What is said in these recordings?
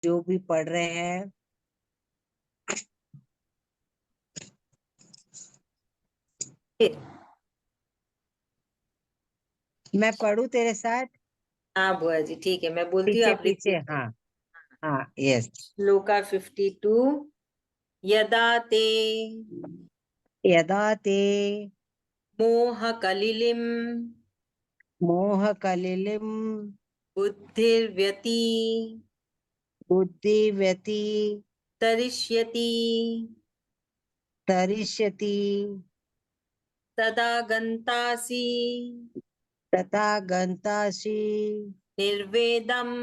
जो भी पढ़ रहे हैं। मैं पढ़ूं तेरे साथ? हाँ बुआ जी ठीक है, मैं बोलती हूँ पीछे आप पीछे, रिपीट हाँ। करें। हाँ, यस। श्लोका 52। यदा ते यदा ते मोह कलिलिम मोह कलिलिम बुद्धिर्व्यति बुद्धिव्यति तरिष्यति तरिष्यति तदा गन्तासि तथा गन्तासि निर्वेदम्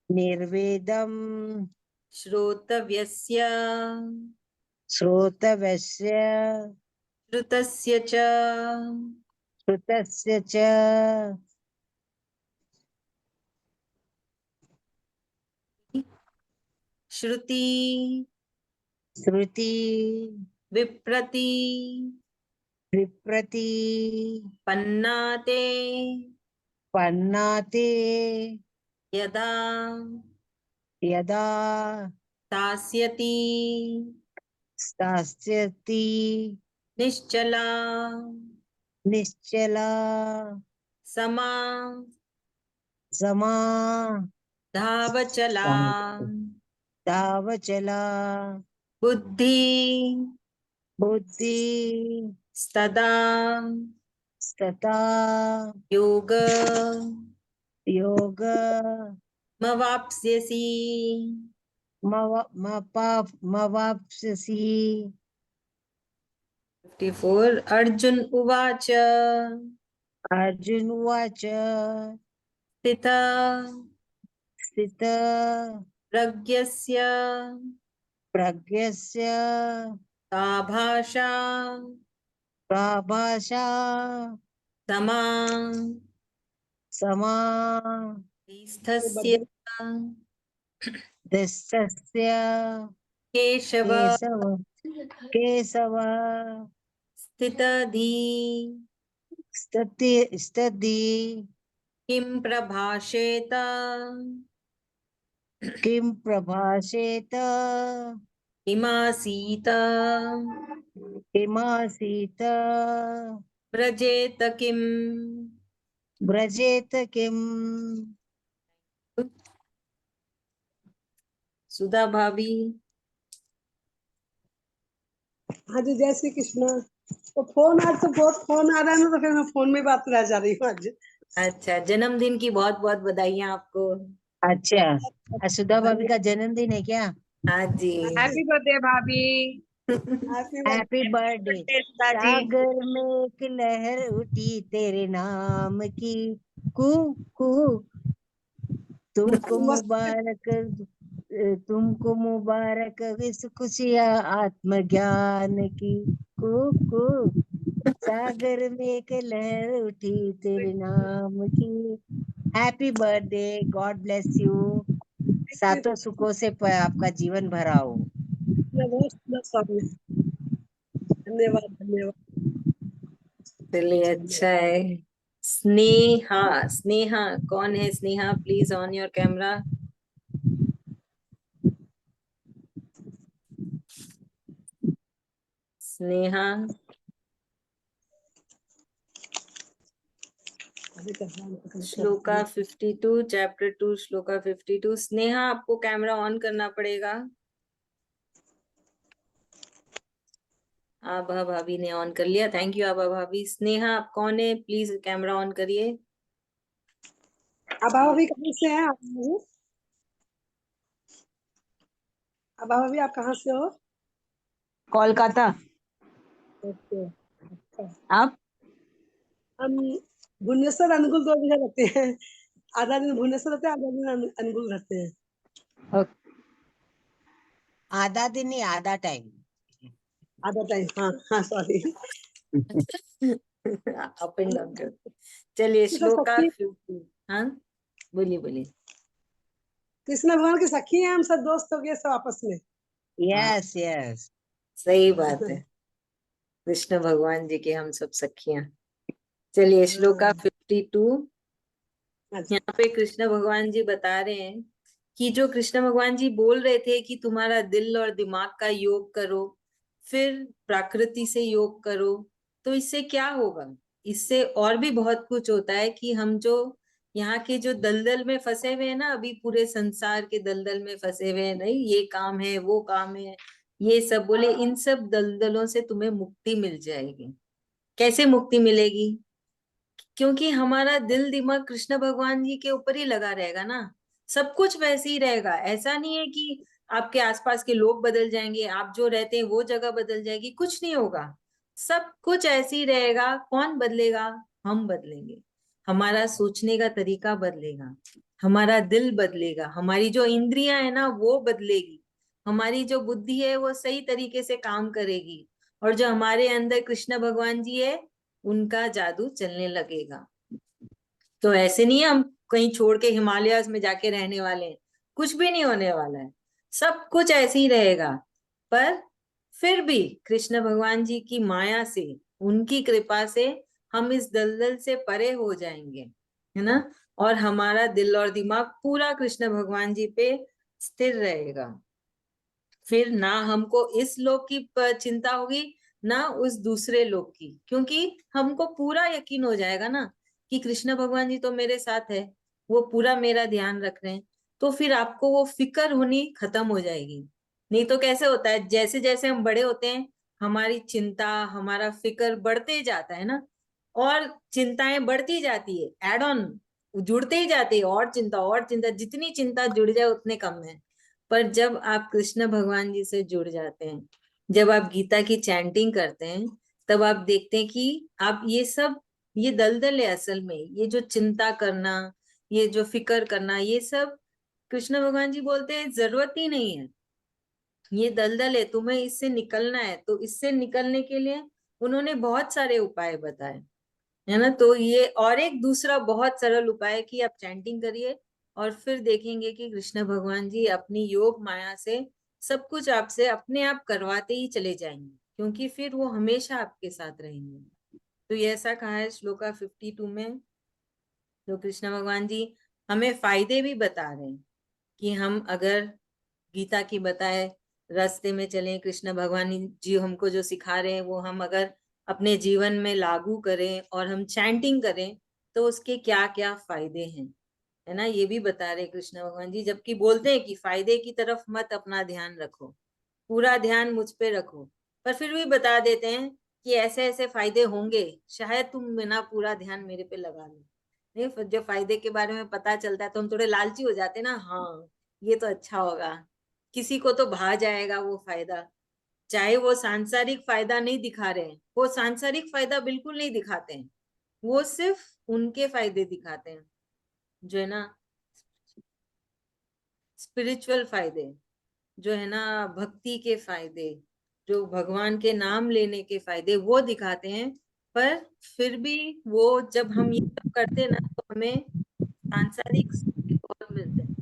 निर्वेदम श्रोतव्यस्य श्रोतव्यस्य श्रुतस्य च श्रुतस्य च। श्रुति श्रुति विप्रति विप्रति पन्नाते पन्नाते यदा यदा तास्यति स्थास्यति निश्चला निश्चला समा समा धावचला धावचला बुद्धि बुद्धि स्तदा तथा योग योग मवाप्स्यसि। मवाप्स्यसि। 54 अर्जुन उवाच अर्जुन उवाच स्थित स्थित प्रज्ञस्य प्रज्ञस्य का भाषा का भाषा समा समा स्थस्य दस्य केशव केशव केशव स्थितधि स्तति किं प्रभाषेत किं प्रभाषेत किमासीत किमासीत व्रजेत किम्। व्रजेत किम्। सुधा भाभी। हाँ जी, जय श्री कृष्ण। तो फोन आज तो बहुत फोन आ रहा है ना, तो फिर मैं फोन में बात करना चाह रही हूँ आज। अच्छा, जन्मदिन की बहुत बहुत बधाइयां आपको। अच्छा, आज सुधा भाभी का जन्मदिन है क्या? हाँ जी। हैप्पी बर्थडे भाभी। Happy happy birthday. Birthday Sudha ji. सागर में एक लहर उठी तेरे नाम की, कू कू। तुमको मुबारक, तुमको मुबारक इस खुशियाँ आत्मज्ञान की, कू कू। सागर में एक लहर उठी तेरे नाम की। Happy birthday, God bless you. सातों सुखों से आपका जीवन भरा हो। बहुत सुंदर सॉन्ग है। धन्यवाद धन्यवाद। चलिए अच्छा है। स्नेहा, स्नेहा कौन है? Sneha please on your camera. Sneha. Shloka 52 chapter 2 shloka 52। Sneha आपको कैमरा ऑन करना पड़ेगा। आभा भाभी ने ऑन कर लिया, थैंक यू आभा भाभी। स्नेहा आप कौन है? प्लीज कैमरा ऑन करिए। अब अभी कहाँ से हैं आप लोग? अब अभी आप कहाँ से हो? कोलकाता। ओके, अच्छा। आप? हम भुवनेश्वर अनुगुल दो जगह रहते हैं। आधा दिन भुवनेश्वर रहते हैं, आधा दिन अनुगुल रहते हैं। आधा दिन नहीं, आधा टाइम। आधा टाइम, हाँ हाँ, सॉरी। अप एंड डाउन कर। चलिए श्लोका 50। हाँ बोलिए बोलिए। कृष्ण भगवान की सखी हैं हम, सब दोस्त हो गए सब आपस में। हाँ यस यस। सही बात है, कृष्ण भगवान जी के हम सब सखियां। चलिए श्लोका 52। अच्छा। यहाँ पे कृष्ण भगवान जी बता रहे हैं कि जो कृष्ण भगवान जी बोल रहे थे कि तुम्हारा दिल और दिमाग का योग करो, फिर प्रकृति से योग करो, तो इससे क्या होगा? इससे और भी बहुत कुछ होता है कि हम जो यहाँ के जो दलदल में फंसे हुए हैं ना, अभी पूरे संसार के दलदल में फंसे हुए हैं, नहीं ये काम है वो काम है, ये सब बोले, इन सब दलदलों से तुम्हें मुक्ति मिल जाएगी। कैसे मुक्ति मिलेगी? क्योंकि हमारा दिल दिमाग कृष्ण भगवान जी के ऊपर ही लगा रहेगा ना, सब कुछ वैसे ही रहेगा। ऐसा नहीं है कि आपके आसपास के लोग बदल जाएंगे, आप जो रहते हैं वो जगह बदल जाएगी, कुछ नहीं होगा, सब कुछ ऐसे ही रहेगा। कौन बदलेगा? हम बदलेंगे, हमारा सोचने का तरीका बदलेगा, हमारा दिल बदलेगा, हमारी जो इंद्रियां है ना वो बदलेगी, हमारी जो बुद्धि है वो सही तरीके से काम करेगी, और जो हमारे अंदर कृष्ण भगवान जी है उनका जादू चलने लगेगा। तो ऐसे नहीं है हम कहीं छोड़ के हिमालयास में जाके रहने वाले हैं, कुछ भी नहीं होने वाला है, सब कुछ ऐसे ही रहेगा। पर फिर भी कृष्ण भगवान जी की माया से, उनकी कृपा से हम इस दलदल से परे हो जाएंगे, है ना, और हमारा दिल और दिमाग पूरा कृष्ण भगवान जी पे स्थिर रहेगा। फिर ना हमको इस लोक की चिंता होगी, ना उस दूसरे लोक की, क्योंकि हमको पूरा यकीन हो जाएगा ना कि कृष्ण भगवान जी तो मेरे साथ है, वो पूरा मेरा ध्यान रख रहे हैं। तो फिर आपको वो फिक्र होनी खत्म हो जाएगी। नहीं तो कैसे होता है, जैसे जैसे हम बड़े होते हैं हमारी चिंता, हमारा फिक्र बढ़ते जाता है ना, और चिंताएं बढ़ती जाती है, एड ऑन जुड़ते ही जाते हैं, और चिंता, जितनी चिंता जुड़ जाए उतने कम है। पर जब आप कृष्ण भगवान जी से जुड़ जाते हैं, जब आप गीता की चैंटिंग करते हैं, तब आप देखते हैं कि आप ये सब, ये दलदल है असल में, ये जो चिंता करना, ये जो फिक्र करना, ये सब कृष्ण भगवान जी बोलते हैं जरूरत ही नहीं है, ये दलदल है, तुम्हें इससे निकलना है। तो इससे निकलने के लिए उन्होंने बहुत सारे उपाय बताए, है ना। तो ये और एक दूसरा बहुत सरल उपाय है कि आप चैंटिंग करिए, और फिर देखेंगे कि कृष्ण भगवान जी अपनी योग माया से सब कुछ आपसे अपने आप करवाते ही चले जाएंगे, क्योंकि फिर वो हमेशा आपके साथ रहेंगे। तो ये ऐसा कहा है श्लोका 52 में। तो कृष्ण भगवान जी हमें फायदे भी बता रहे हैं कि हम अगर गीता की बताए रास्ते में चलें, कृष्ण भगवान जी हमको जो सिखा रहे हैं वो हम अगर अपने जीवन में लागू करें और हम चैंटिंग करें, तो उसके क्या क्या फायदे हैं, है ना, ये भी बता रहे कृष्ण भगवान जी। जबकि बोलते हैं कि फायदे की तरफ मत अपना ध्यान रखो, पूरा ध्यान मुझ पे रखो, पर फिर भी बता देते हैं कि ऐसे ऐसे फायदे होंगे, शायद तुम बिना पूरा ध्यान मेरे पे लगा लो। नहीं, फिर जब फायदे के बारे में पता चलता है तो हम थोड़े लालची हो जाते हैं ना, हाँ ये तो अच्छा होगा, किसी को तो भा जाएगा वो फायदा। चाहे वो सांसारिक फायदा नहीं दिखा रहे हैं, वो सांसारिक फायदा बिल्कुल नहीं दिखाते हैं, वो सिर्फ उनके फायदे दिखाते हैं, जो है ना स्पिरिचुअल फायदे, जो है ना भक्ति के फायदे, जो भगवान के नाम लेने के फायदे, वो दिखाते हैं। पर फिर भी वो जब हम ये सब करते हैं ना, तो हमें सांसारिक सुख बहुत मिलते हैं,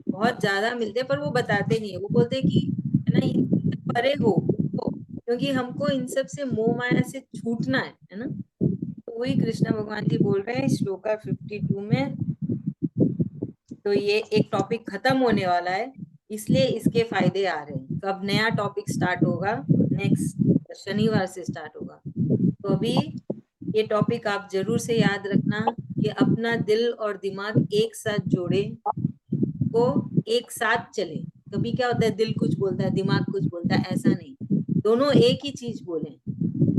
बहुत ज्यादा मिलते हैं, पर वो बताते नहीं है। वो बोलते हैं कि है ना, इनसे परे हो, क्योंकि हमको इन सब से मोह माया से छूटना है ना। तो वही कृष्ण भगवान जी बोल रहे हैं श्लोका 52 में। तो ये एक टॉपिक खत्म होने वाला है, इसलिए इसके फायदे आ रहे हैं। तो अब नया टॉपिक स्टार्ट होगा, नेक्स्ट शनिवार से स्टार्ट होगा। तो अभी ये टॉपिक आप जरूर से याद रखना कि अपना दिल और दिमाग एक साथ जोड़े, को एक साथ चले। कभी क्या होता है, दिल कुछ बोलता है दिमाग कुछ बोलता है, ऐसा नहीं, दोनों एक ही चीज बोले,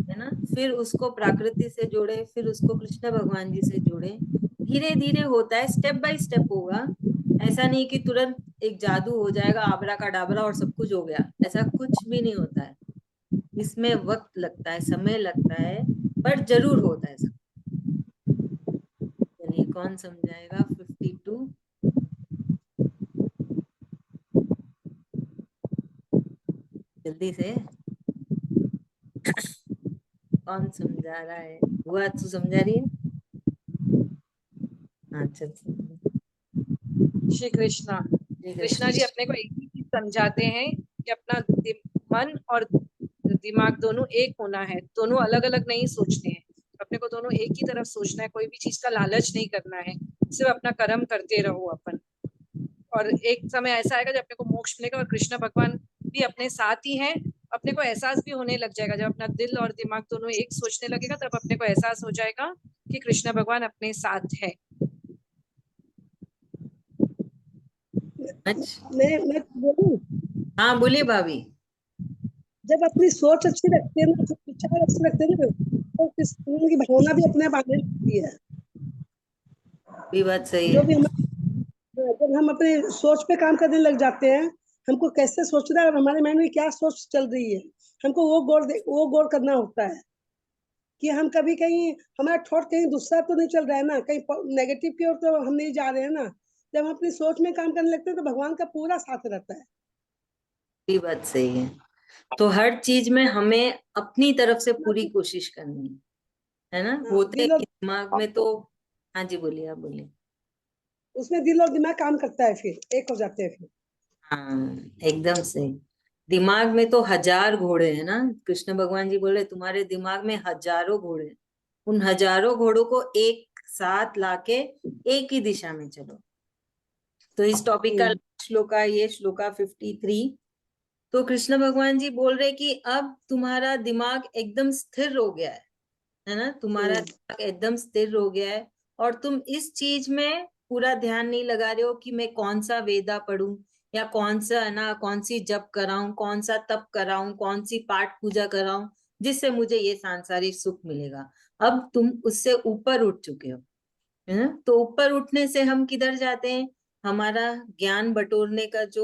है ना। फिर उसको प्रकृति से जोड़े, फिर उसको कृष्ण भगवान जी से जोड़े, धीरे धीरे होता है, स्टेप बाय स्टेप होगा। ऐसा नहीं कि तुरंत एक जादू हो जाएगा, आबरा का डाबरा और सब कुछ हो गया, ऐसा कुछ भी नहीं होता है। इसमें वक्त लगता है, समय लगता है, पर जरूर होता है सब। चलिए, कौन समझाएगा 52? जल्दी से कौन समझा रहा है? हुआ तू समझा रही है? अच्छा, श्री कृष्णा। कृष्णा जी अपने को एक ही चीज समझाते हैं कि अपना मन और दिमाग दोनों एक होना है, दोनों अलग अलग नहीं सोचते हैं, अपने को दोनों एक ही तरफ सोचना है, कोई भी चीज का लालच नहीं करना है, सिर्फ अपना कर्म करते रहो अपन। और एक समय ऐसा आएगा जब अपने को मोक्ष मिलेगा और कृष्ण भगवान भी अपने साथ ही हैं। अपने को एहसास भी होने लग जाएगा, जब अपना दिल और दिमाग दोनों एक सोचने लगेगा तब अपने को एहसास हो जाएगा कि कृष्ण भगवान अपने साथ है। अच्छा, मैं बोलूं, हाँ बोलिए भाभी। जब अपनी सोच अच्छी रखते हैं ना, जो विचार अच्छे रखते हैं ना, तो कृष्ण की भावना भी अपने आप आने लगती है। ये बात सही जो है। भी हम जब हम अपने सोच पे काम करने लग जाते हैं, हमको कैसे सोचना है और हमारे माइंड में क्या सोच चल रही है, हमको वो गौर करना होता है कि हम कभी कहीं हमारा थॉट कहीं दूसरा तो नहीं चल रहा है ना, कहीं नेगेटिव की ओर तो हम नहीं जा रहे हैं ना। जब हम अपनी सोच में काम करने लगते हैं तो भगवान का पूरा साथ रहता है। ये बात सही है। तो हर चीज में हमें अपनी तरफ से पूरी कोशिश करनी है ना। हाँ, होते हैं दिल और कि दिमाग में तो, हाँ जी बोलिए, आप बोलिए। उसमें दिल और दिमाग काम करता है, फिर एक हो जाते हैं फिर। हाँ, एकदम सही। दिमाग में तो हजार घोड़े हैं ना। कृष्ण भगवान जी बोले तुम्हारे दिमाग में हजारों घोड़े हैं। उन हजारों घोड़ों को एक साथ लाके एक ही दिशा में चलो। तो इस टॉपिक का श्लोका, ये श्लोका 53। तो कृष्ण भगवान जी बोल रहे कि अब तुम्हारा दिमाग एकदम स्थिर हो गया है ना। तुम्हारा दिमाग एकदम स्थिर हो गया है और तुम इस चीज में पूरा ध्यान नहीं लगा रहे हो कि मैं कौन सा वेदा पढूं या कौन सा है ना, कौन सी जप कराऊं, कौन सा तप कराऊं, कौन सी पाठ पूजा कराऊं जिससे मुझे ये सांसारिक सुख मिलेगा। अब तुम उससे ऊपर उठ चुके हो, है ना। तो ऊपर उठने से हम किधर जाते हैं, हमारा ज्ञान बटोरने का जो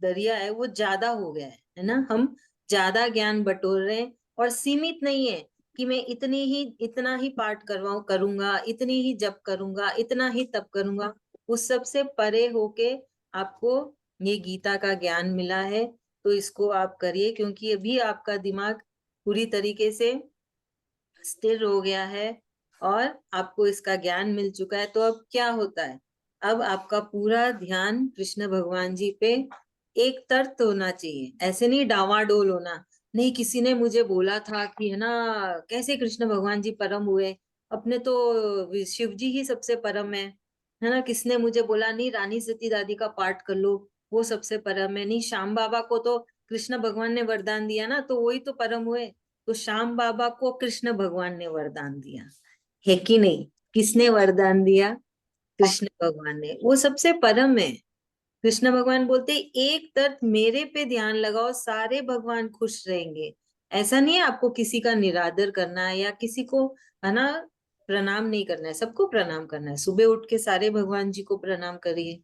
दरिया है वो ज्यादा हो गया है ना। हम ज्यादा ज्ञान बटोर रहे हैं और सीमित नहीं है कि मैं इतना ही पाठ करवाऊं करूंगा, इतनी ही जप करूंगा, इतना ही तप करूंगा। उस सब से परे होके आपको ये गीता का ज्ञान मिला है, तो इसको आप करिए, क्योंकि अभी आपका दिमाग पूरी तरीके से स्थिर हो गया है और आपको इसका ज्ञान मिल चुका है। तो अब क्या होता है, अब आपका पूरा ध्यान कृष्ण भगवान जी पे एक तर्क होना चाहिए, ऐसे नहीं डावाडोल होना। नहीं, किसी ने मुझे बोला था कि है ना, कैसे कृष्ण भगवान जी परम हुए, अपने तो शिव जी ही सबसे परम है ना। किसने मुझे बोला नहीं रानी सती दादी का पाठ कर लो, वो सबसे परम है। नहीं, श्याम बाबा को तो कृष्ण भगवान ने वरदान दिया ना, तो वही तो परम हुए। तो श्याम बाबा को कृष्ण भगवान ने वरदान दिया है कि नहीं। किसने वरदान दिया, कृष्ण भगवान ने, वो सबसे परम है। कृष्ण भगवान बोलते एक तर्क मेरे पे ध्यान लगाओ, सारे भगवान खुश रहेंगे। ऐसा नहीं है आपको किसी का निरादर करना है या किसी को है ना प्रणाम नहीं करना है, सबको प्रणाम करना है। सुबह उठ के सारे भगवान जी को प्रणाम करिए,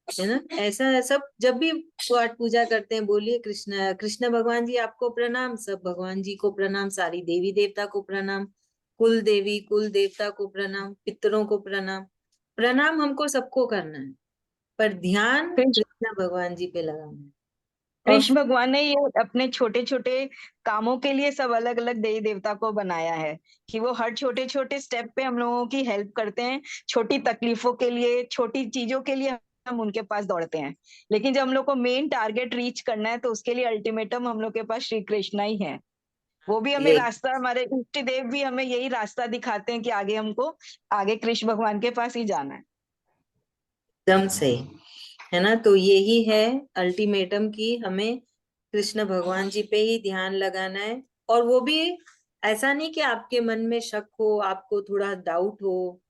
है ना। ऐसा है, सब जब भी पाठ पूजा करते हैं बोलिए कृष्ण कृष्ण भगवान जी आपको प्रणाम, सब भगवान जी को प्रणाम, सारी देवी देवता को प्रणाम, कुल देवी कुल देवता को प्रणाम, पितरों को प्रणाम। प्रणाम हमको सबको करना है, पर ध्यान कृष्ण कृष्ण भगवान जी पे लगाना है। और कृष्ण भगवान ने ये अपने छोटे छोटे कामों के लिए सब अलग अलग देवी देवता को बनाया है कि वो हर छोटे छोटे स्टेप पे हम लोगों की हेल्प करते हैं। छोटी तकलीफों के लिए, छोटी चीजों के लिए हम उनके पास दौड़ते हैं, लेकिन जब हम लोग को मेन टारगेट रीच करना है तो उसके लिए अल्टीमेटम हम लोग के पास श्री कृष्णा ही है। वो भी हमें यही रास्ता, हमारे इष्ट देव भी हमें यही रास्ता दिखाते हैं कि आगे हमको आगे कृष्ण भगवान के पास ही जाना है। एकदम सही, है ना। तो यही है अल्टीमेटम की हमें कृष्ण भगवान जी पे ही ध्यान लगाना है। और वो भी ऐसा नहीं कि आपके मन में शक हो, आपको थोड़ा डाउट हो,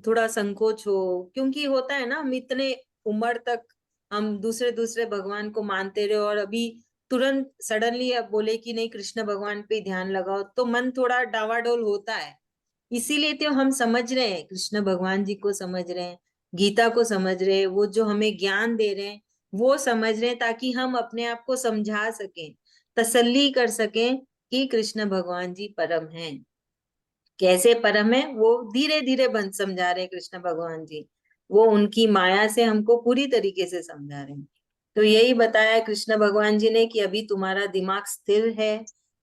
थोड़ा संकोच हो, क्योंकि होता है ना हम इतने उम्र तक हम दूसरे दूसरे भगवान को मानते रहे और अभी तुरंत सडनली अब बोले कि नहीं कृष्ण भगवान पे ध्यान लगाओ, तो मन थोड़ा डावाडोल होता है। इसीलिए तो हम समझ रहे हैं, कृष्ण भगवान जी को समझ रहे हैं, गीता को समझ रहे हैं, वो जो हमें ज्ञान दे रहे हैं वो समझ रहे हैं, ताकि हम अपने आप को समझा सकें, तसल्ली कर सकें कि कृष्ण भगवान जी परम हैं। कैसे परम है वो धीरे धीरे बन समझा रहे हैं कृष्ण भगवान जी। वो उनकी माया से हमको पूरी तरीके से समझा रहे हैं। तो यही बताया कृष्ण भगवान जी ने कि अभी तुम्हारा दिमाग स्थिर है,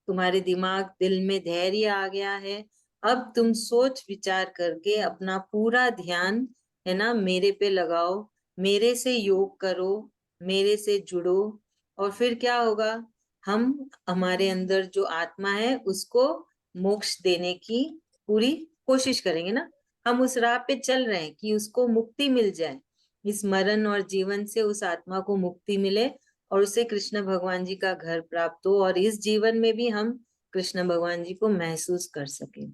तुम्हारे दिमाग दिल में धैर्य आ गया है। अब तुम सोच विचार करके अपना पूरा ध्यान है ना मेरे पे लगाओ, मेरे से योग करो, मेरे से जुड़ो। और फिर क्या होगा, हम हमारे अंदर जो आत्मा है उसको मोक्ष देने की पूरी कोशिश करेंगे ना। हम उस राह पे चल रहे हैं कि उसको मुक्ति मिल जाए, इस मरण और जीवन से उस आत्मा को मुक्ति मिले और उसे कृष्ण भगवान जी का घर प्राप्त हो, और इस जीवन में भी हम कृष्ण भगवान जी को महसूस कर सके।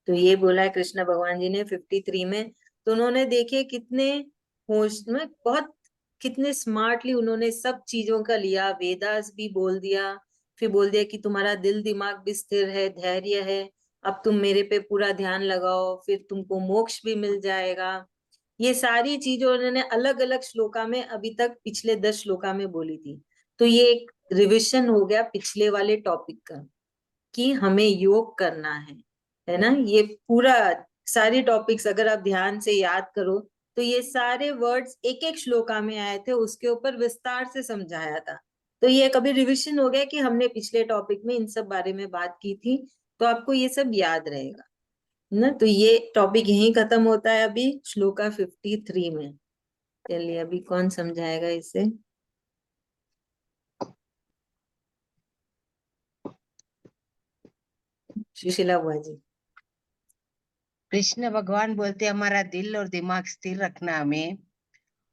तो ये बोला है कृष्ण भगवान जी ने 53 में। तो उन्होंने देखे कितने होश में, बहुत कितने स्मार्टली उन्होंने सब चीजों का लिया, वेदास भी बोल दिया, फिर बोल दिया कि तुम्हारा दिल दिमाग भी स्थिर है, धैर्य है, अब तुम मेरे पे पूरा ध्यान लगाओ, फिर तुमको मोक्ष भी मिल जाएगा। ये सारी चीजें उन्होंने अलग अलग श्लोका में अभी तक पिछले 10 श्लोका में बोली थी। तो ये एक रिविजन हो गया पिछले वाले टॉपिक का कि हमें योग करना है ना। ये पूरा सारी टॉपिक्स अगर आप ध्यान से याद करो तो ये सारे वर्ड्स एक एक श्लोका में आए थे, उसके ऊपर विस्तार से समझाया था। तो ये कभी रिविजन हो गया कि हमने पिछले टॉपिक में इन सब बारे में बात की थी, तो आपको ये सब याद रहेगा ना। तो ये टॉपिक यहीं खत्म होता है अभी श्लोका 53 में। चलिए अभी कौन समझाएगा इसे? सुशीला बुआ जी। कृष्ण भगवान बोलते हमारा दिल और दिमाग स्थिर रखना हमें,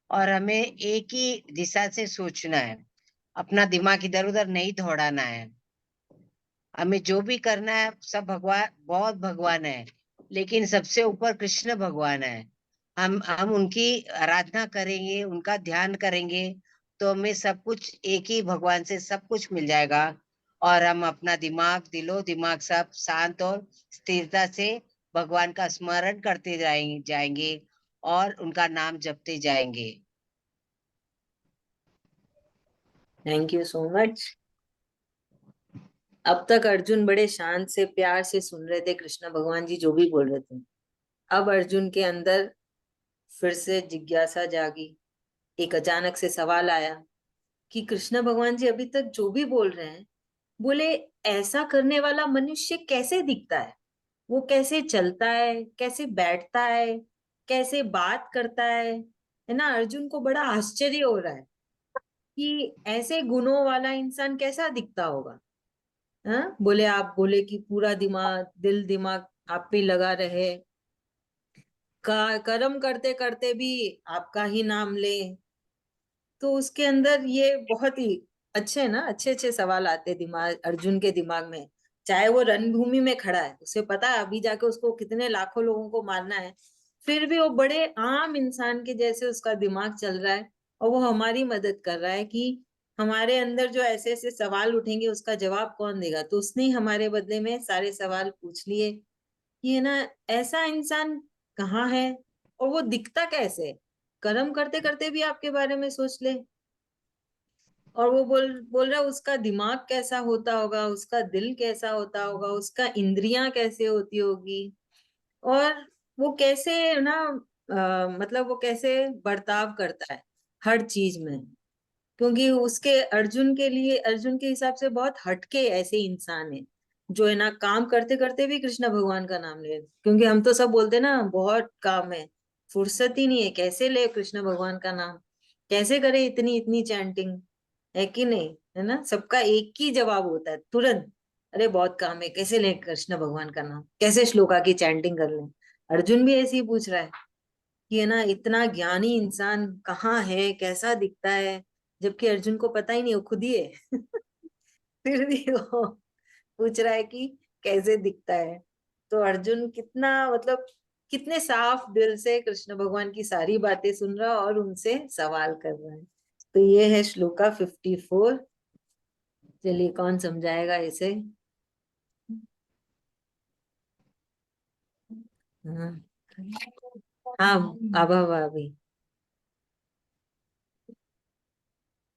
और हमें एक ही दिशा से सोचना है, अपना दिमाग इधर उधर नहीं दौड़ाना है। हमें जो भी करना है सब भगवान, बहुत भगवान है, लेकिन सबसे ऊपर कृष्ण भगवान है। हम उनकी आराधना करेंगे, उनका ध्यान करेंगे, तो हमें सब कुछ एक ही भगवान से सब कुछ मिल जाएगा, और हम अपना दिमाग, दिलो दिमाग सब शांत और स्थिरता से भगवान का स्मरण करते जाएंगे और उनका नाम जपते जाएंगे। Thank you so much. अब तक अर्जुन बड़े शांत से प्यार से सुन रहे थे कृष्ण भगवान जी जो भी बोल रहे थे। अब अर्जुन के अंदर फिर से जिज्ञासा जागी। एक अचानक से सवाल आया कि कृष्ण भगवान जी अभी तक जो भी बोल रहे हैं, बोले ऐसा करने वाला मनुष्य कैसे दिखता है, वो कैसे चलता है, कैसे बैठता है, कैसे बात करता है ना। अर्जुन को बड़ा आश्चर्य हो रहा है कि ऐसे गुणों वाला इंसान कैसा दिखता होगा। हाँ, बोले आप बोले कि पूरा दिमाग, दिल दिमाग आप पे लगा रहे, कर्म करते करते भी आपका ही नाम ले। तो उसके अंदर ये बहुत ही अच्छे ना, अच्छे अच्छे सवाल आते दिमाग, अर्जुन के दिमाग में। चाहे वो रणभूमि में खड़ा है, उसे पता है अभी जाके उसको कितने लाखों लोगों को मारना है, फिर भी वो बड़े आम इंसान के जैसे उसका दिमाग चल रहा है, और वो हमारी मदद कर रहा है कि हमारे अंदर जो ऐसे ऐसे सवाल उठेंगे उसका जवाब कौन देगा। तो उसने हमारे बदले में सारे सवाल पूछ लिए कि है ना, ऐसा इंसान कहाँ है और वो दिखता कैसे है? कर्म करते करते भी आपके बारे में सोच ले। और वो बोल रहा है उसका दिमाग कैसा होता होगा, उसका दिल कैसा होता होगा, उसका इंद्रियां कैसे होती होगी, और वो कैसे ना मतलब वो कैसे बर्ताव करता है हर चीज में। क्योंकि उसके अर्जुन के लिए, अर्जुन के हिसाब से बहुत हटके ऐसे इंसान है जो है ना काम करते करते भी कृष्ण भगवान का नाम ले। क्योंकि हम तो सब बोलते ना बहुत काम है, फुर्सत ही नहीं है, कैसे ले कृष्ण भगवान का नाम, कैसे करे इतनी इतनी चैंटिंग, है कि नहीं? है ना, सबका एक ही जवाब होता है तुरंत, अरे बहुत काम है, कैसे ले कृष्ण भगवान का नाम, कैसे श्लोका की चैंटिंग कर ले। अर्जुन भी ऐसे ही पूछ रहा है कि है ना, इतना ज्ञानी इंसान कहाँ है, कैसा दिखता है, जबकि अर्जुन को पता ही नहीं, वो खुद ही है फिर भी वो पूछ रहा है कि कैसे दिखता है। तो अर्जुन कितना मतलब कितने साफ दिल से कृष्ण भगवान की सारी बातें सुन रहा और उनसे सवाल कर रहा है। तो ये है श्लोका 54। चलिए कौन समझाएगा इसे? हाँ हाँ, आभा भाभी।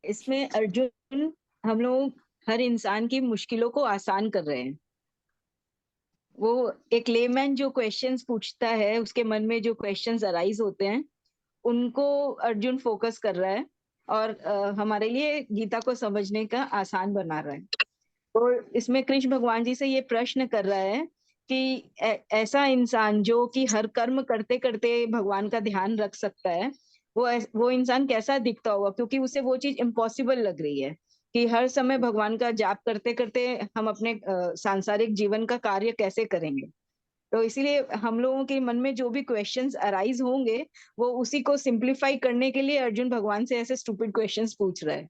इसमें अर्जुन हम लोग हर इंसान की मुश्किलों को आसान कर रहे हैं। वो एक लेमैन जो क्वेश्चंस पूछता है, उसके मन में जो क्वेश्चंस अराइज होते हैं उनको अर्जुन फोकस कर रहा है और हमारे लिए गीता को समझने का आसान बना रहा है। और इसमें कृष्ण भगवान जी से ये प्रश्न कर रहा है कि ऐसा इंसान जो कि हर कर्म करते करते भगवान का ध्यान रख सकता है, वो इंसान कैसा दिखता होगा, क्योंकि उसे वो चीज इम्पॉसिबल लग रही है कि हर समय भगवान का जाप करते करते हम अपने सांसारिक जीवन का कार्य कैसे करेंगे। तो इसीलिए हम लोगों के मन में जो भी क्वेश्चंस अराइज होंगे वो उसी को सिंप्लीफाई करने के लिए अर्जुन भगवान से ऐसे स्टूपिड क्वेश्चंस पूछ रहा है।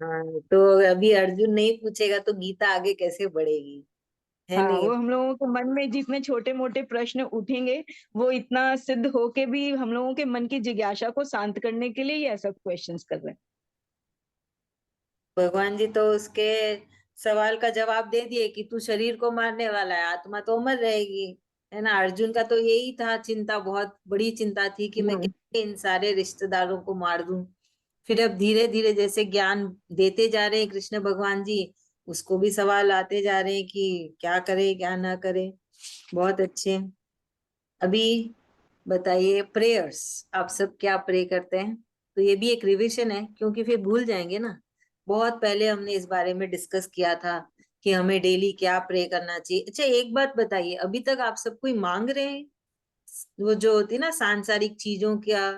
हाँ, तो अभी अर्जुन नहीं पूछेगा तो गीता आगे कैसे बढ़ेगी, है हाँ, नहीं? वो हम लोगों के मन में जितने छोटे मोटे प्रश्न उठेंगे वो इतना सिद्ध होके भी हम लोगों के मन की जिज्ञासा को शांत करने के लिए ये ऐसा क्वेश्चंस कर रहे हैं। भगवान जी तो उसके सवाल का जवाब दे दिए कि तू शरीर को मारने वाला है, आत्मा तो अमर रहेगी, है ना। अर्जुन का तो यही था, चिंता, बहुत बड़ी चिंता थी कि मैं हाँ। कैसे इन सारे रिश्तेदारों को मार दूं। फिर अब धीरे धीरे जैसे ज्ञान देते जा रहे हैं कृष्ण भगवान जी, उसको भी सवाल आते जा रहे हैं कि क्या करे क्या ना करे। बहुत अच्छे। अभी बताइए प्रेयर्स, आप सब क्या प्रे करते हैं? तो ये भी एक रिवीजन है, क्योंकि फिर भूल जाएंगे ना। बहुत पहले हमने इस बारे में डिस्कस किया था कि हमें डेली क्या प्रे करना चाहिए। अच्छा, एक बात बताइए, अभी तक आप सब कोई मांग रहे हैं वो जो होती है ना सांसारिक चीजों, क्या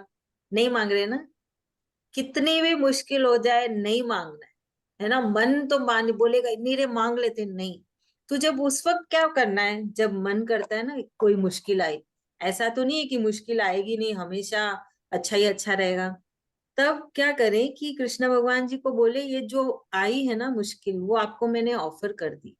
नहीं मांग रहे ना? कितनी भी मुश्किल हो जाए नहीं मांगना है ना। मन तो मान बोलेगा नहीं रे मांग लेते, नहीं। तो जब उस वक्त क्या करना है, जब मन करता है ना कोई मुश्किल आई, ऐसा तो नहीं है कि मुश्किल आएगी नहीं, हमेशा अच्छा ही अच्छा रहेगा। तब क्या करें कि कृष्ण भगवान जी को बोले ये जो आई है ना मुश्किल, वो आपको मैंने ऑफर कर दी,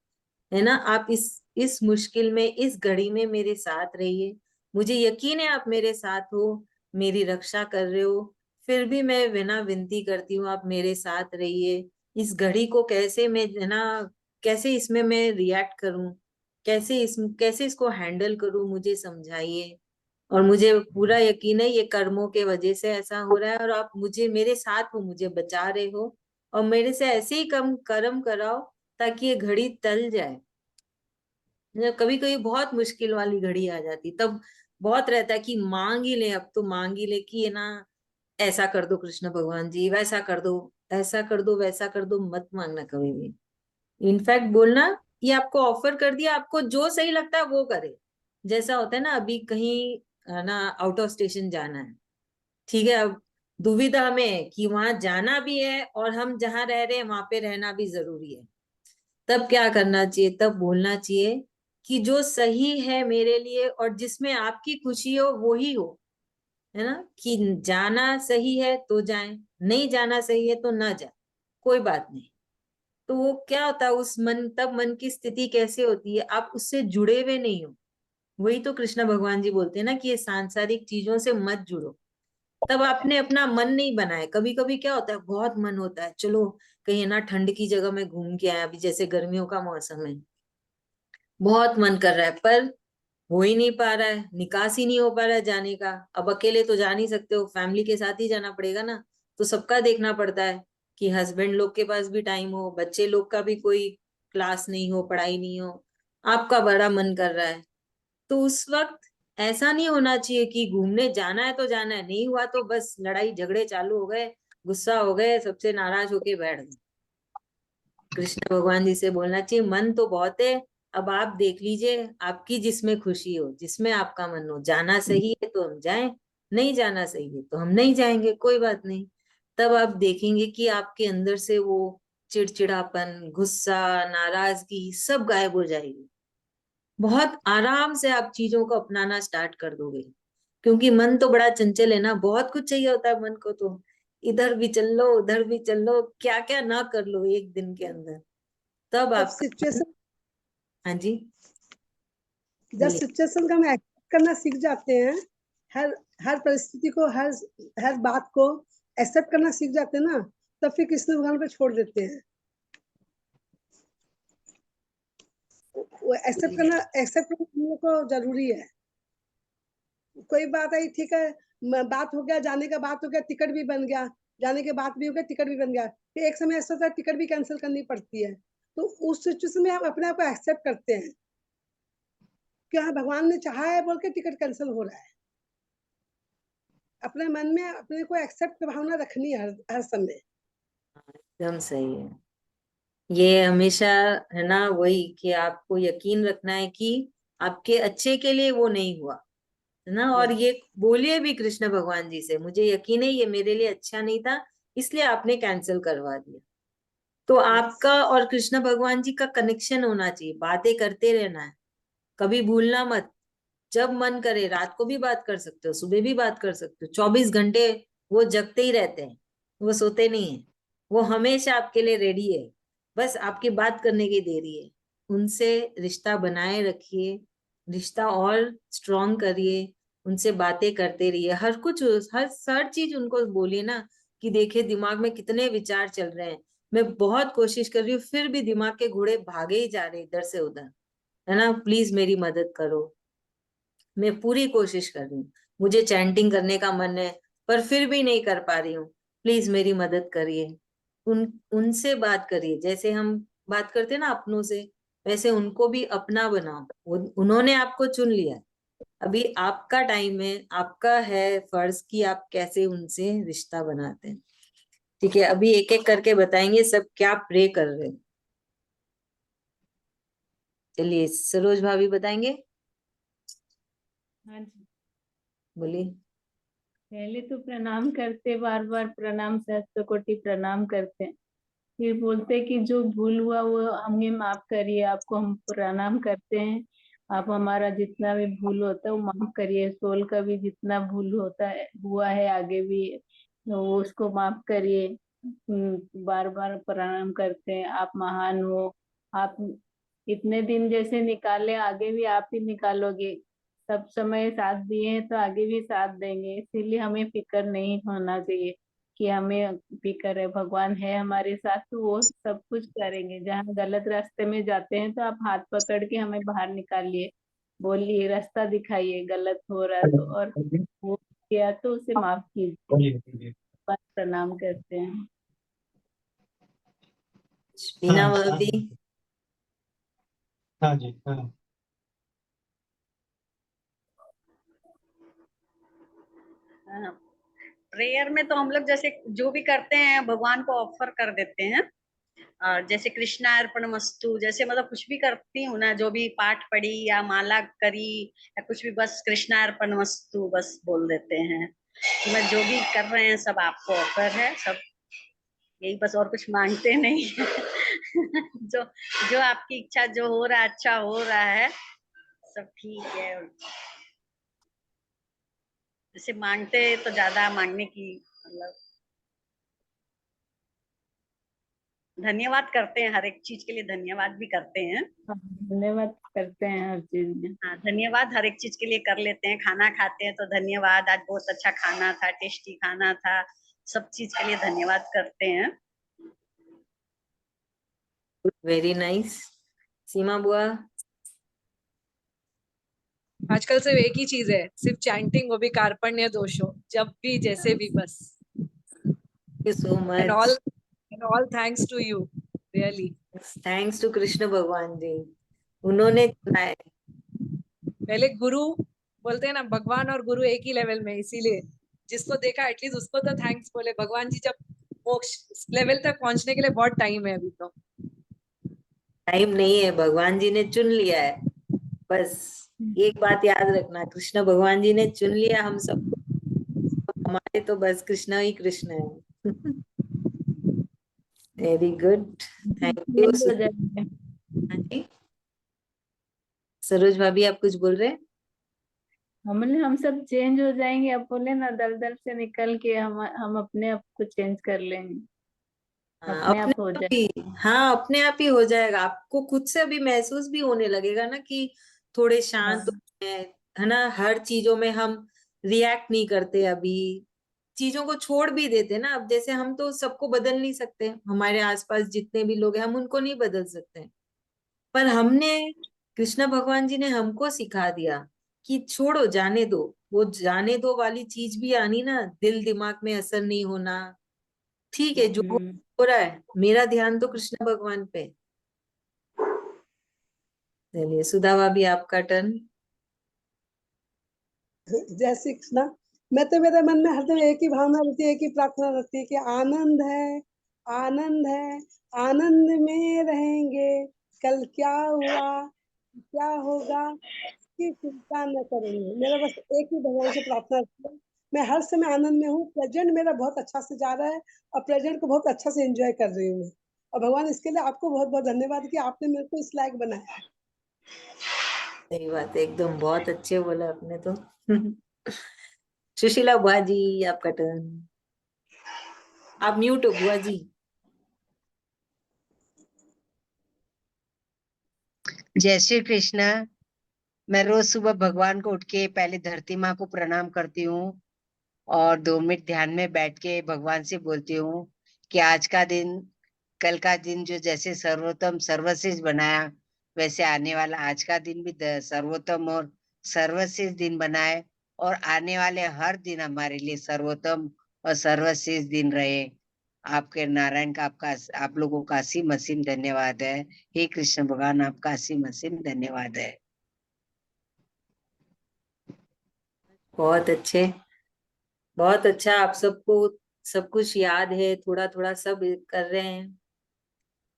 है ना। आप इस मुश्किल में, इस घड़ी में मेरे साथ रहिए। मुझे यकीन है आप मेरे साथ हो, मेरी रक्षा कर रहे हो। फिर भी मैं बिना विनती करती हूँ, आप मेरे साथ रहिए। इस घड़ी को कैसे मैं, है ना, कैसे इसमें मैं रिएक्ट करूं, कैसे इसको हैंडल करूं, मुझे समझाइए। और मुझे पूरा यकीन है ये कर्मों के वजह से ऐसा हो रहा है, और आप मुझे मेरे साथ हो, मुझे बचा रहे हो। और मेरे से ऐसे ही कम कर्म कराओ ताकि ये घड़ी टल जाए। कभी कभी बहुत मुश्किल वाली घड़ी आ जाती, तब बहुत रहता है कि मांग ही ले, अब तो मांग ही ले कि ये ना ऐसा कर दो कृष्ण भगवान जी, वैसा कर दो, ऐसा कर दो, वैसा कर दो। मत मांगना कभी भी। इनफैक्ट बोलना ये आपको ऑफर कर दिया, आपको जो सही लगता है वो करे। जैसा होता है ना, अभी कहीं ना आउट ऑफ स्टेशन जाना है, ठीक है। अब दुविधा में है कि वहां जाना भी है और हम जहाँ रह रहे हैं वहां पे रहना भी जरूरी है। तब क्या करना चाहिए? तब बोलना चाहिए कि जो सही है मेरे लिए और जिसमें आपकी खुशी हो वो ही हो, है ना। कि जाना सही है तो जाए, नहीं जाना सही है तो ना जाए, कोई बात नहीं। तो वो क्या होता है उस मन, तब मन की स्थिति कैसे होती है, आप उससे जुड़े हुए नहीं हो। वही तो कृष्ण भगवान जी बोलते हैं ना कि ये सांसारिक चीजों से मत जुड़ो। तब आपने अपना मन नहीं बनाया। कभी कभी क्या होता है, बहुत मन होता है चलो कहीं ना ठंड की जगह में घूम के आए, अभी जैसे गर्मियों का मौसम है, बहुत मन कर रहा है, पर हो ही नहीं पा रहा है, निकास ही नहीं हो पा रहा है जाने का। अब अकेले तो जा नहीं सकते हो, फैमिली के साथ ही जाना पड़ेगा ना। तो सबका देखना पड़ता है कि हस्बैंड लोग के पास भी टाइम हो, बच्चे लोग का भी कोई क्लास नहीं हो, पढ़ाई नहीं हो, आपका बड़ा मन कर रहा है। तो उस वक्त ऐसा नहीं होना चाहिए कि घूमने जाना है तो जाना है, नहीं हुआ तो बस लड़ाई झगड़े चालू हो गए, गुस्सा हो गए, सबसे नाराज होके बैठ गए। कृष्ण भगवान जी से बोलना चाहिए मन तो बहुत है, अब आप देख लीजिए आपकी जिसमें खुशी हो, जिसमें आपका मन हो। जाना सही है तो हम जाएं, नहीं जाना सही है तो हम नहीं जाएंगे, कोई बात नहीं। तब आप देखेंगे कि आपके अंदर से वो चिड़चिड़ापन, गुस्सा, नाराजगी सब गायब हो जाएगी। बहुत आराम से आप चीजों को अपनाना स्टार्ट कर दोगे, क्योंकि मन तो बड़ा चंचल है ना, बहुत कुछ चाहिए होता है मन को। तो इधर भी चल लो, उधर भी चल लो, क्या क्या ना कर लो एक दिन के अंदर। तब जब आपका, सिचुएशन हाँ जी जब बोलिए। सिचुएशन का हम एक्सेप्ट करना सीख जाते हैं, हर हर परिस्थिति को, हर बात को एक्सेप्ट करना सीख जाते हैं ना, तब फिर कृष्ण भगवान पे छोड़ देते हैं। वो एक्सेप्ट करना हम लोग को जरूरी है। कोई बात आई, ठीक है, बात हो गया, जाने का बात हो गया, टिकट भी बन गया, जाने के बात भी हो गया, टिकट भी बन गया, फिर एक समय ऐसा होता है टिकट भी कैंसिल करनी पड़ती है। तो उस सिचुएशन में हम अपने आप को एक्सेप्ट करते हैं कि हाँ भगवान ने चाहा है बोल के टिकट कैंसिल हो रहा है। अपने मन में अपने को एक्सेप्ट भावना रखनी है हर समय। एकदम सही है। ये हमेशा, है ना, वही कि आपको यकीन रखना है कि आपके अच्छे के लिए वो नहीं हुआ, है ना। और ये बोलिए भी कृष्ण भगवान जी से, मुझे यकीन है ये मेरे लिए अच्छा नहीं था, इसलिए आपने कैंसिल करवा दिया। तो आपका और कृष्ण भगवान जी का कनेक्शन होना चाहिए, बातें करते रहना है, कभी भूलना मत। जब मन करे रात को भी बात कर सकते हो, सुबह भी बात कर सकते हो, 24 घंटे वो जगते ही रहते हैं, वो सोते नहीं है, वो हमेशा आपके लिए रेडी है, बस आपकी बात करने की देरी है। उनसे रिश्ता बनाए रखिए, रिश्ता और स्ट्रॉन्ग करिए, उनसे बातें करते रहिए, हर कुछ हर चीज उनको बोलिए ना कि देखिए दिमाग में कितने विचार चल रहे हैं, मैं बहुत कोशिश कर रही हूँ, फिर भी दिमाग के घोड़े भागे ही जा रहे इधर से उधर, है ना, प्लीज मेरी मदद करो। मैं पूरी कोशिश कर रही हूँ, मुझे चैंटिंग करने का मन है पर फिर भी नहीं कर पा रही हूँ, प्लीज मेरी मदद करिए। उनसे बात करिए, जैसे हम बात करते हैं ना अपनों से, वैसे उनको भी अपना बनाओ। उन्होंने आपको चुन लिया, अभी आपका टाइम है, आपका है फर्ज कि आप कैसे उनसे रिश्ता बनाते हैं। ठीक है, अभी एक एक करके बताएंगे सब क्या प्रे कर रहे हैं। चलिए सरोज भाभी बताएंगे, हाँ जी, बोलिए। पहले तो प्रणाम करते, बार बार प्रणाम, सहस्त्र कोटि प्रणाम करते हैं। फिर बोलते कि जो भूल हुआ वो हमें माफ करिए, आपको हम प्रणाम करते हैं। आप हमारा जितना भी भूल होता है वो माफ करिए, सोल का भी जितना भूल होता है हुआ है आगे भी, तो वो उसको माफ करिए। बार बार प्रणाम करते हैं, आप महान हो। आप इतने दिन जैसे निकाले आगे भी आप ही निकालोगे, सब समय साथ दिए हैं तो आगे भी साथ देंगे, इसीलिए हमें फिक्र नहीं होना चाहिए कि हमें फिक्र है, भगवान है हमारे साथ तो वो सब कुछ करेंगे। जहाँ गलत रास्ते में जाते हैं तो आप हाथ पकड़ के हमें बाहर निकालिए, बोलिए, रास्ता दिखाइए, गलत हो रहा तो, और वो किया तो उसे माफ कीजिए। बस प्रणाम करते हैं। मीना भाभी। हाँ जी, हाँ। प्रेयर में तो हम लोग जैसे जो भी करते हैं भगवान को ऑफर कर देते हैं। और जैसे कृष्णा अर्पण मस्तु, जैसे मतलब कुछ भी करती हूँ ना, जो भी पाठ पढ़ी या माला करी या कुछ भी, बस कृष्णा अर्पण मस्तु बस बोल देते हैं कि मैं जो भी कर रहे हैं सब आपको ऑफर है, सब यही बस, और कुछ मांगते नहीं। जो जो आपकी इच्छा, जो हो रहा है अच्छा हो रहा है, सब ठीक है। जैसे मांगते तो ज्यादा मांगने की मतलब धन्यवाद करते हैं, हर एक चीज के लिए धन्यवाद भी करते हैं। धन्यवाद करते हैं हर चीज में। हाँ, धन्यवाद हर एक चीज के लिए कर लेते हैं। खाना खाते हैं तो धन्यवाद, आज बहुत अच्छा खाना था, टेस्टी खाना था, सब चीज के लिए धन्यवाद करते हैं। Very nice. सीमा बुआ। आजकल सिर्फ एक ही चीज है, सिर्फ चैंटिंग, वो भी कार्पण्य दोषो, जब भी जैसे भी बस। Thank you so and much. All thanks to you, really. Thanks to Krishna भगवान जी, उन्होंने चुना है। पहले गुरु बोलते हैं ना, भगवान और गुरु एक ही लेवल में, इसीलिए जिसको देखा एटलीस्ट उसको तो थैंक्स बोले। भगवान जी जब मोक्ष लेवल तक पहुंचने के लिए बहुत टाइम है अभी तो। टाइम नहीं है, भगवान जी ने चुन लिया है, बस एक बात याद रखना, कृष्ण भगवान जी ने चुन लिया हम सबको, हमारे तो बस कृष्ण ही कृष्ण है। Very good, thank you. Change हो जाएंगे, हाँ जी, सरोज भाभी आप कुछ बोल रहे हैं? हम सब चेंज हो जाएंगे। अब बोले ना, दलदल से निकल के हम अपने आप को चेंज कर लेंगे, हाँ अपने अपने आप हो आप जाए। ही, हाँ अपने आप ही हो जाएगा, आपको खुद से अभी महसूस भी होने लगेगा ना कि थोड़े शांत हाँ, हो गए, है ना, हर चीजों में हम रिएक्ट नहीं करते, अभी चीजों को छोड़ भी देते ना। अब जैसे हम तो सबको बदल नहीं सकते, हमारे आसपास जितने भी लोग हैं हम उनको नहीं बदल सकते, पर हमने, कृष्ण भगवान जी ने हमको सिखा दिया कि छोड़ो, जाने दो, वो जाने दो वाली चीज भी आनी ना, दिल दिमाग में असर नहीं होना, ठीक है, जो हो रहा है, मेरा ध्यान तो कृष्ण भगवान पे। चलिए सुधा भाभी आपका टर्न। जय श्री कृष्णा। मैं तो, मेरे मन में हरदम एक ही भावना रहती है, एक ही प्रार्थना रहती है कि आनंद है, आनंद है, आनंद में रहेंगे, कल क्या हुआ क्या होगा की चिंता न करेंगे। मेरा बस एक ही भगवान से प्रार्थना रहती है, मैं हर समय आनंद में हूँ, प्रेजेंट मेरा बहुत अच्छा से जा रहा है और प्रेजेंट को बहुत अच्छा से एंजॉय कर रही हूँ मैं। और भगवान इसके लिए आपको बहुत बहुत धन्यवाद कि आपने मेरे को इस लायक बनाया। सही बात है, एकदम बहुत अच्छे बोला आपने तो। सुशीला बुआ जी, आपका टर्न। आप म्यूट हो बुआ जी। जय श्री कृष्ण। मैं रोज सुबह भगवान को उठ के पहले धरती माँ को प्रणाम करती हूँ और 2 मिनट ध्यान में बैठ के भगवान से बोलती हूँ कि आज का दिन, कल का दिन जो जैसे सर्वोत्तम सर्वश्रेष्ठ बनाया, वैसे आने वाला आज का दिन भी सर्वोत्तम और सर्वश्रेष्ठ दिन बनाए, और आने वाले हर दिन हमारे लिए सर्वोत्तम और सर्वश्रेष्ठ दिन रहे। आपके नारायण का आप लोगों का असीम असीम धन्यवाद है। हे कृष्ण भगवान, आपका असीम असीम धन्यवाद है। बहुत अच्छे, बहुत अच्छा। आप सबको सब कुछ याद है, थोड़ा थोड़ा सब कर रहे हैं,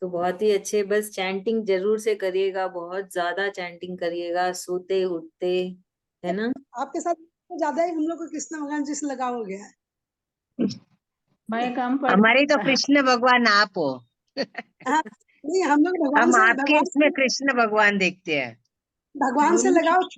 तो बहुत ही अच्छे। बस चैंटिंग जरूर से करिएगा, बहुत ज्यादा चैंटिंग करिएगा, सोते उठते, है ना। आपके साथ तो ज्यादा ही हम लोग को कृष्ण भगवान जी से लगाव हो गया है। मैं कम पढ़ हमारे तो कृष्ण भगवान आप हो। हाँ, नहीं हम लोग हम आपके इसमें कृष्ण भगवान देखते हैं। भगवान से लगाव,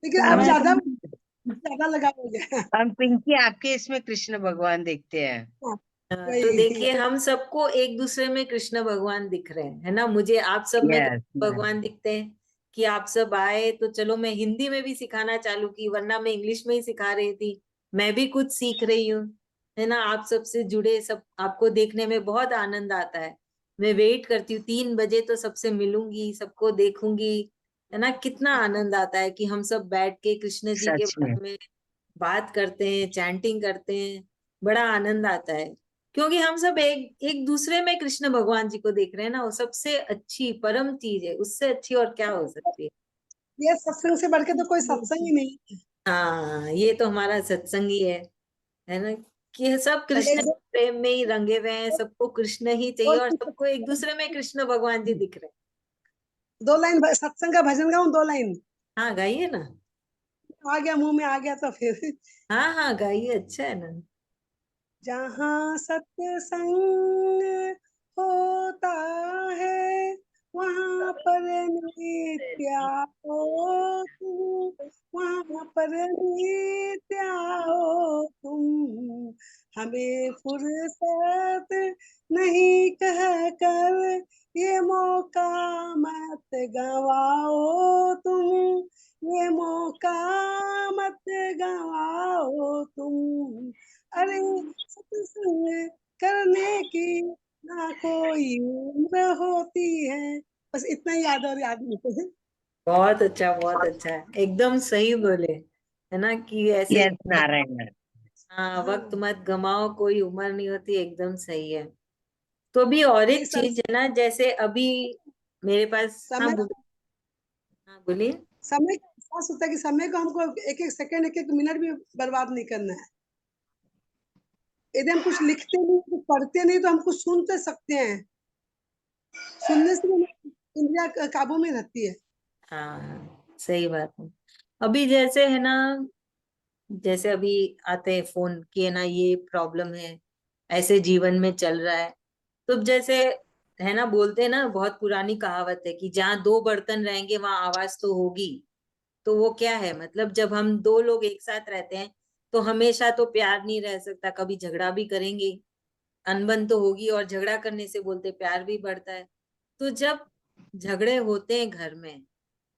लेकिन अब हम ज्यादा लगाव हो गया है। हम पिंकी आपके इसमें कृष्ण भगवान देखते हैं। हाँ, तो वही। देखिए, हम सबको एक दूसरे में कृष्ण भगवान दिख रहे हैं, है ना। मुझे आप सब में यस, कृष्ण भगवान दिखते हैं कि आप सब आए, तो चलो मैं हिंदी में भी सिखाना चालू की, वरना मैं इंग्लिश में ही सिखा रही थी। मैं भी कुछ सीख रही हूँ, है ना। आप सबसे जुड़े, सब आपको देखने में बहुत आनंद आता है। मैं वेट करती हूँ 3 बजे, तो सबसे मिलूंगी, सबको देखूंगी, है ना। कितना आनंद आता है कि हम सब बैठ के कृष्ण जी के सच में। बारे में बात करते हैं, चैंटिंग करते हैं। बड़ा आनंद आता है, क्योंकि हम सब एक एक दूसरे में कृष्ण भगवान जी को देख रहे हैं ना। वो सबसे अच्छी परम चीज है, उससे अच्छी और क्या हो सकती है। ये सत्संग से बढ़ के तो कोई सत्संग ही नहीं है। हाँ, ये तो हमारा सत्संग ही है ना। कि सब कृष्ण एक के प्रेम में ही रंगे हुए हैं, सबको कृष्ण ही चाहिए, और सबको एक दूसरे में कृष्ण भगवान जी दिख रहे हैं। 2 लाइन सत्संग का भजन गाऊं, 2 लाइन हाँ, गाइए ना। आ गया, मुंह में आ गया तो फिर। हाँ हाँ, गाइए, अच्छा है ना। जहाँ सत्संग होता है वहाँ पर नित्य आओ तुम, वहाँ पर नित्य आओ तुम, हमें फुर्सत नहीं कह कर ये मौका मत गवाओ तुम, ये मौका मत गवाओ तुम। अरे सत्संग करने की ना कोई उम्र होती है। बस इतना ही याद और याद नहीं। बहुत अच्छा, बहुत अच्छा है, एकदम सही बोले, है ना। कि ऐसे यस नारायण। हाँ, हाँ, वक्त मत गमाओ, कोई उम्र नहीं होती, एकदम सही है। तो अभी और ये एक सब चीज है ना, जैसे अभी मेरे पास, हाँ समय हाँ बोलिए। समय का एहसास होता है कि समय को हमको एक एक सेकंड एक एक मिनट भी बर्बाद नहीं करना है। यदि हम कुछ लिखते नहीं, कुछ पढ़ते नहीं, तो हम कुछ सुन तो सकते हैं। सुनने से इंद्रिया काबू में रहती है। हाँ, सही बात है। अभी जैसे है ना, जैसे अभी आते हैं फोन की, है ना, ये प्रॉब्लम है, ऐसे जीवन में चल रहा है। तो जैसे है ना, बोलते हैं ना, बहुत पुरानी कहावत है कि जहाँ 2 बर्तन रहेंगे वहां आवाज तो होगी। तो वो क्या है, मतलब जब हम 2 लोग एक साथ रहते हैं, तो हमेशा तो प्यार नहीं रह सकता, कभी झगड़ा भी करेंगे, अनबन तो होगी, और झगड़ा करने से बोलते प्यार भी बढ़ता है। तो जब झगड़े होते हैं घर में,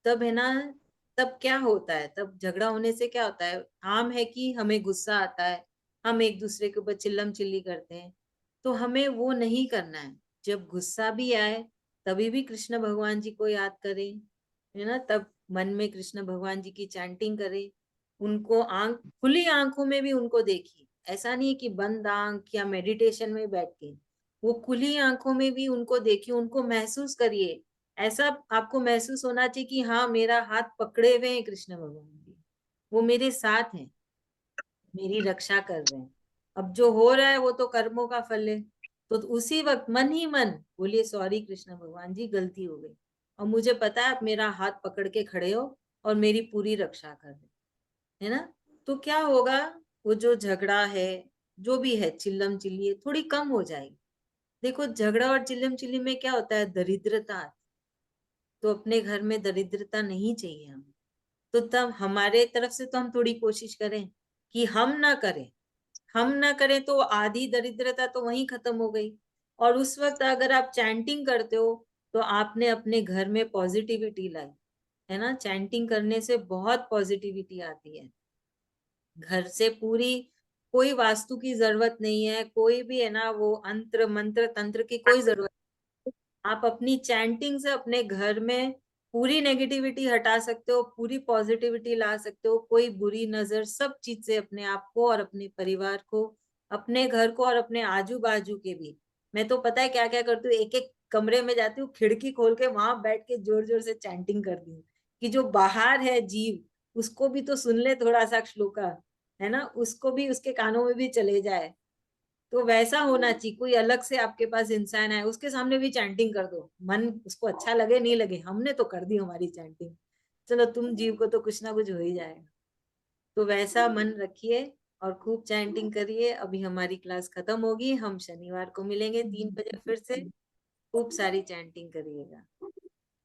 तब है ना, तब क्या होता है, तब झगड़ा होने से क्या होता है, आम है कि हमें गुस्सा आता है, हम एक दूसरे के ऊपर चिल्लम चिल्ली करते हैं। तो हमें वो नहीं करना है। जब गुस्सा भी आए, तभी भी कृष्ण भगवान जी को याद करें, है ना। तब मन में कृष्ण भगवान जी की चैंटिंग करें, उनको खुली आंखों में भी उनको देखिए। ऐसा नहीं है कि बंद आंख या मेडिटेशन में बैठ के, वो खुली आंखों में भी उनको देखिए, उनको महसूस करिए। ऐसा आपको महसूस होना चाहिए कि हाँ, मेरा हाथ पकड़े हुए हैं कृष्ण भगवान जी, वो मेरे साथ हैं, मेरी रक्षा कर रहे हैं। अब जो हो रहा है वो तो कर्मों का फल है। तो उसी वक्त मन ही मन बोलिए, सॉरी कृष्ण भगवान जी, गलती हो गई, और मुझे पता है आप मेरा हाथ पकड़ के खड़े हो और मेरी पूरी रक्षा कर रहे, है ना। तो क्या होगा, वो जो झगड़ा है, जो भी है, चिल्लम चिल्ली है, थोड़ी कम हो जाएगी। देखो झगड़ा और चिल्लम चिल्ली में क्या होता है, दरिद्रता। तो अपने घर में दरिद्रता नहीं चाहिए हमें। तो तब हमारे तरफ से तो हम थोड़ी कोशिश करें कि हम ना करें तो आधी दरिद्रता तो वहीं खत्म हो गई। और उस वक्त अगर आप चैंटिंग करते हो तो आपने अपने घर में पॉजिटिविटी लाई, है ना। चैंटिंग करने से बहुत पॉजिटिविटी आती है घर से। पूरी कोई वास्तु की जरूरत नहीं है, कोई भी, है ना, वो अंतर मंत्र तंत्र की कोई जरूरत नहीं। आप अपनी चैंटिंग से अपने घर में पूरी नेगेटिविटी हटा सकते हो, पूरी पॉजिटिविटी ला सकते हो। कोई बुरी नजर, सब चीज से अपने आप को और अपने परिवार को, अपने घर को और अपने आजू बाजू के भी। मैं तो पता है क्या क्या करती हूँ, एक एक कमरे में जाती हूँ, खिड़की खोल के वहां बैठ के जोर जोर से चैंटिंग करती हूँ कि जो बाहर है जीव उसको भी तो सुन ले थोड़ा सा श्लोका, है ना, उसको भी उसके कानों में भी चले जाए। तो वैसा होना चाहिए। कोई अलग से आपके पास इंसान है उसके सामने भी चैंटिंग कर दो, मन उसको अच्छा लगे नहीं लगे, हमने तो कर दी हमारी चैंटिंग, चलो तुम जीव को तो कुछ ना कुछ हो ही जाएगा। तो वैसा मन रखिए और खूब चैंटिंग करिए। अभी हमारी क्लास खत्म होगी, हम शनिवार को मिलेंगे 3 बजे फिर से। खूब सारी चैंटिंग करिएगा,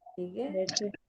ठीक है। जैसे